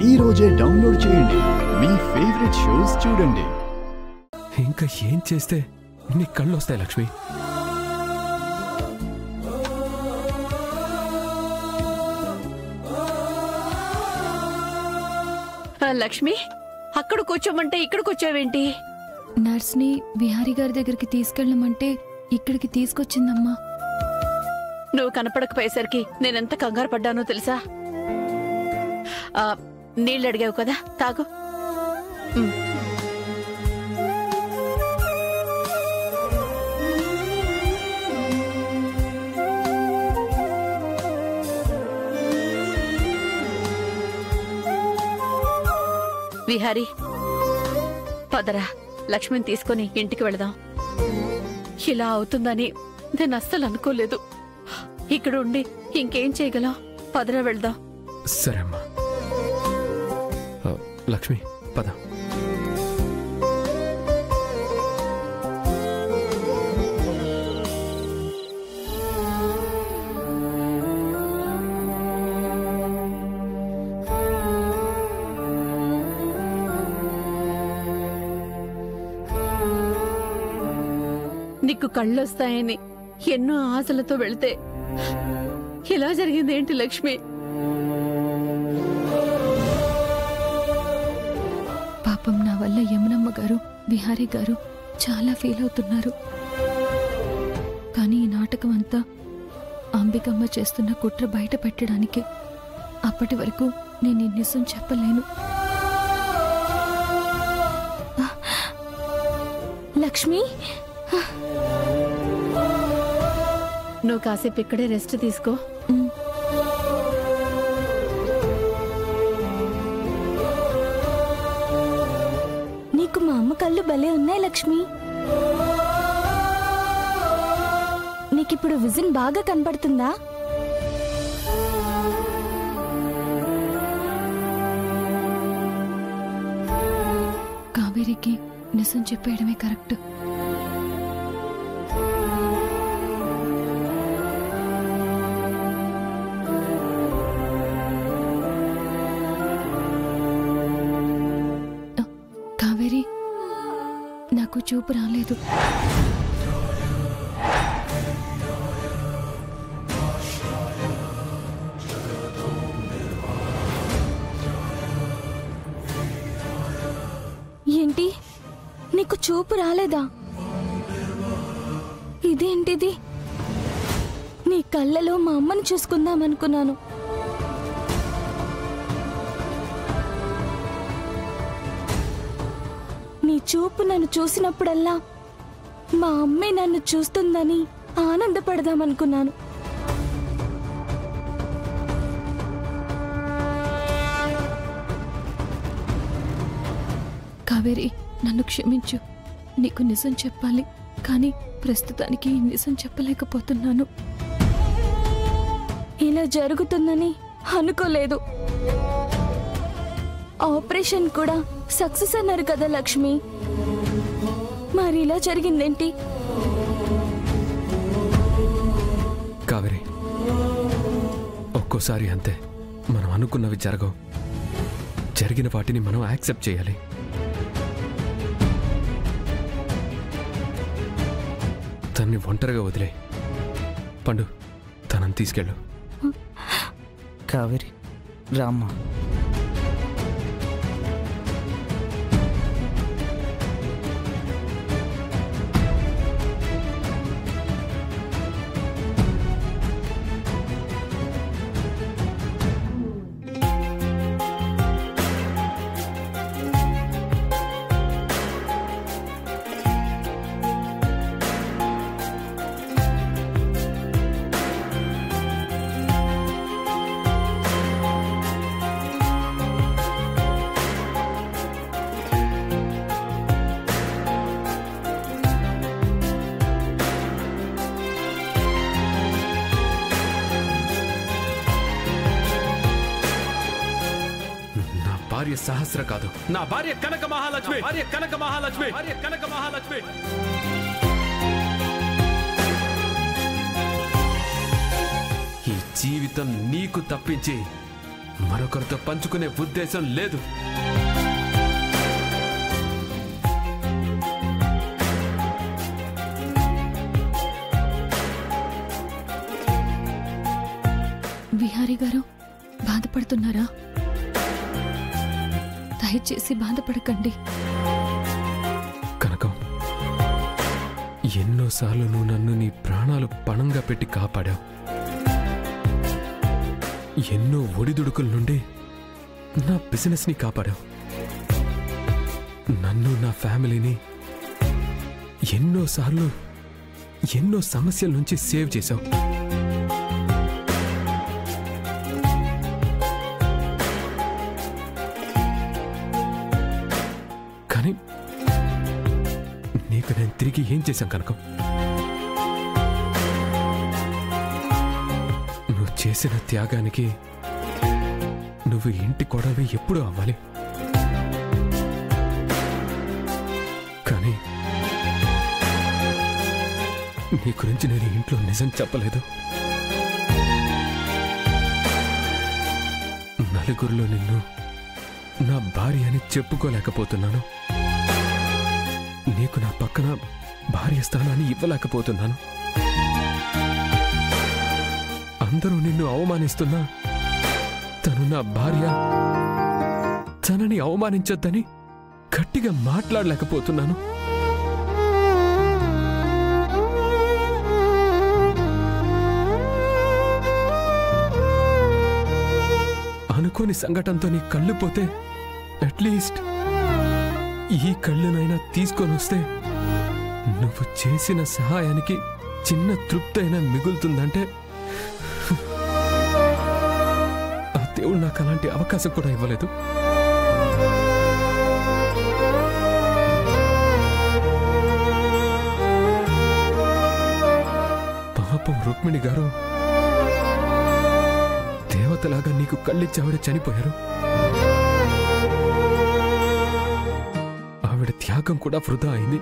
ఈ రోజే డౌన్లోడ్ చేయండి. మీ ఫేవరెట్ షోస్ చూడండి. ఇంకా ఏం చేస్తే నీ కళ్ళు వస్తాయి లక్ష్మి? లక్ష్మి, అక్కడ కూర్చోమంటే ఇక్కడ కూర్చోవేంటి? నర్స్ని విహారీ గారి దగ్గరికి తీసుకెళ్ళమంటే ఇక్కడికి తీసుకొచ్చిందమ్మా. నువ్వు కనపడకపోయేసరికి నేనెంత కంగారు పడ్డానో తెలుసా? నీళ్ళు అడిగావు కదా, తాగు. విహారీ, పదరా, లక్ష్మిని తీసుకుని ఇంటికి వెళదాం. ఇలా అవుతుందని నేను అస్సలు అనుకోలేదు. ఇక్కడ ఉండి ఇంకేం చేయగలం? పదరా, వెళ్దాం. సరే అమ్మా. లక్ష్మి, పద. నీకు కళ్ళొస్తాయని ఎన్నో ఆశలతో వెళ్తే ఇలా జరిగిందేంటి లక్ష్మి? పాపం నా వల్ల యమునమ్మ గారు, విహారీ గారు చాలా ఫీల్ అవుతున్నారు. కానీ ఈ నాటకం అంతా అంబికమ్మ చేస్తున్న కుట్ర బయట పెట్టడానికి. అప్పటి వరకు నేను ఈ నిజం చెప్పలేను. లక్ష్మి, నువ్వు కాసేపు ఇక్కడే రెస్ట్ తీసుకో. నీకు మా అమ్మ కళ్ళు భలే ఉన్నాయి లక్ష్మి. నీకిప్పుడు విజన్ బాగా కనపడుతుందా? కావేరికి నిజం చెప్పేయడమే కరెక్ట్. కావేరి, నాకు చూపు రాలేదు. ఏంటి, నీకు చూపు రాలేదా? ఇదేంటిది? నీ కళ్ళలో మా అమ్మని చూసుకుందామనుకున్నాను. నీ చూపు నన్ను చూసినప్పుడల్లా మా అమ్మే నన్ను చూస్తుందని ఆనందపడదామనుకున్నాను. కావేరి, నన్ను క్షమించు. నీకు నిజం చెప్పాలి, కానీ ప్రస్తుతానికి ఈ నిజం చెప్పలేకపోతున్నాను. ఇలా జరుగుతుందని అనుకోలేదు. ఆపరేషన్ కూడా సక్సెస్ అన్నారు కదా లక్ష్మి, మరి ఇలా జరిగిందేంటి? కావేరి, ఒక్కోసారి అంతే, మనం అనుకున్నవి జరగవు. జరిగిన వాటిని మనం యాక్సెప్ట్ చేయాలి. తన్ని ఒంటరిగా వదిలే. పండు, తనని తీసుకెళ్ళు. కావేరి, రామ్మా. భార్య సహస్ర కాదు, నా భార్య కనక మహాలక్ష్మి. భార్య కనక మహాలక్ష్మి. భార్య కనక మహాలక్ష్మి. ఈ జీవితం నీకు తప్పించి మరొకరితో పంచుకునే ఉద్దేశం లేదు. విహారీ గారు బాధపడుతున్నారా? దయచేసి బాధపడకండి. కనకం, ఎన్నోసార్లు నువ్వు నన్ను నీ ప్రాణాలు పణంగా పెట్టి కాపాడావు. ఎన్నో ఒడిదుడుకుల నుండి నా బిజినెస్ ని కాపాడావు. నన్ను, నా ఫ్యామిలీని ఎన్నోసార్లు ఎన్నో సమస్యల నుంచి సేవ్ చేశావు. కానీ నీకు నేను తిరిగి ఏం చేశాను కనకం? నువ్వు చేసిన త్యాగానికి నువ్వు ఇంటి కొడవే ఎప్పుడూ అవ్వాలి. కానీ నీ గురించి నేను ఇంట్లో నిజం చెప్పలేదు. నలుగురిలో నిన్ను నా భార్య అని చెప్పుకోలేకపోతున్నాను. నీకు నా పక్కన భార్య స్థానాన్ని ఇవ్వలేకపోతున్నాను. అందరూ నిన్ను అవమానిస్తున్నా తను నా భార్య, తనని అవమానించొద్దని గట్టిగా మాట్లాడలేకపోతున్నాను. అనుకోని సంఘటనతో నీ కళ్ళు పోతే అట్లీస్ట్ ఈ కళ్ళునైనా తీసుకొని వస్తే నువ్వు చేసిన సహాయానికి చిన్న తృప్తి అయినా మిగులుతుందంటే ఆ దేవుడు నాకు అలాంటి అవకాశం కూడా ఇవ్వలేదు. పాపం రుక్మిణి గారు దేవతలాగా నీకు కళ్ళిచ్చి ఆవిడ చనిపోయారు. ఆవిడ త్యాగం కూడా వృధా అయింది.